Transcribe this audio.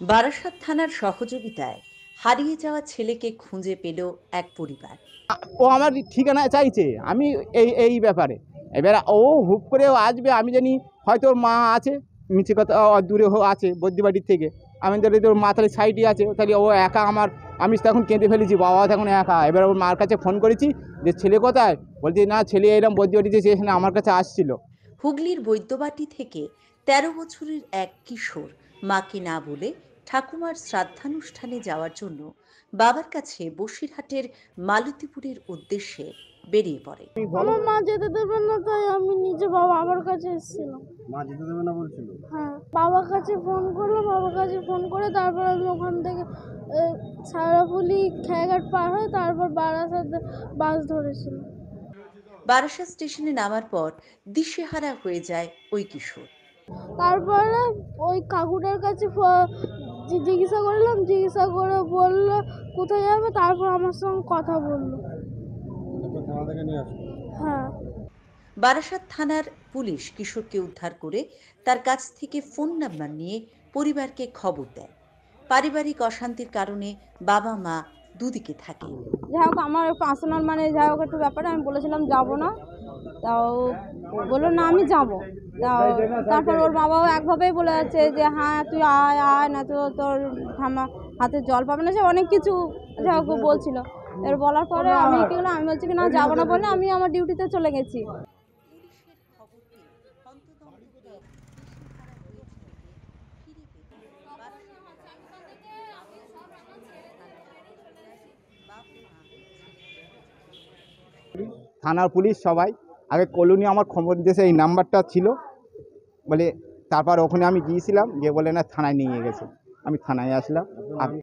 বারাসাত থানার সহযোগিতায় হারিয়ে যাওয়া ছেলেকে খুঁজে পেল এক পরিবার। ও আমার ঠিকানা চাইছে, আমি এই ব্যাপারে এবার ও হুপ করে আসবে, আমি জানি হয়তো ওর মা আছে, মিছে কথা দূরে আছে বদ্যিবাড়ির থেকে, আমি ধরে তোর মা তাহলে সাইডে আছে, তাহলে ও একা আমার, আমি তখন কেঁদে ফেলেছি, বাবা তখন একা। এবার ওর মার কাছে ফোন করেছি যে ছেলে কোথায়, বলছি না ছেলে এরকম বদ্যিবাড়িতে এখানে আমার কাছে আসছিল। হুগলির বৈদ্যবাটি থেকে ১৩ বছরের এক কিশোর মাকে না বলে ঠাকুমার শ্রাদ্ধানুষ্ঠানে যাওয়ার জন্য বাবার কাছে বসিরহাটের মালতীপুরের উদ্দেশ্যে বেরিয়ে পড়ে। আমার মা যেতে দেবে না, তাই আমি নিজে বাবার কাছে এসেছিলাম। মা যেতে দেবে না বলছিল? হ্যাঁ, বাবার কাছে ফোন করলাম, বাবার কাছে ফোন করে তারপর আমি ওখান থেকে সারাপুলি খেয়াঘাট পার হয়ে তারপর বারাসাত বাস ধরেছিলাম। বারাসাত স্টেশনে নামার পর দিশেহারা হয়ে যায় ওই কিশোর। তারপরে ওই কাকুটার কাছে জিজ্ঞাসা করলাম, জিজ্ঞাসা করে বললো কোথায় যাবে, তারপর আমার সঙ্গে কথা বললো। তারপর থানা থেকে নিয়ে আসলো? হ্যাঁ। বারাসাত থানার পুলিশ কিশোরকে উদ্ধার করে তার কাছ থেকে ফোন নাম্বার নিয়ে পরিবারকে খবর দেয়। পারিবারিক অশান্তির কারণে বাবা মা দুদিকে থাকে। যাই হোক, আমার পার্সোনাল যাই হোক একটু ব্যাপারে আমি বলেছিলাম যাব না, তাও বললো না আমি যাব। তারপর ওর বাবাও একভাবেই বলে যাচ্ছে যে হ্যাঁ তুই আয় আয়, না তো তোর হাতে জল পাবে না, যে অনেক কিছু যাই হোক বলছিল। এর বলার পরে আমি কি করলাম, আমি বলছি কি না যাবো না বলে আমি আমার ডিউটিতে চলে গেছি। পুলিশের খবর পেয়ে হন্তদন্ত হয়ে দিশেহারা হয়ে ছেলেকে ফিরে পেতে থানার পুলিশ সবাই আগে কলোনি আমার খবর দিয়েছে, এই নাম্বারটা ছিল বলে, তারপর ওখানে আমি গিয়েছিলাম, গিয়ে বলে না থানায় নিয়ে গেছে, আমি থানায় আসলাম।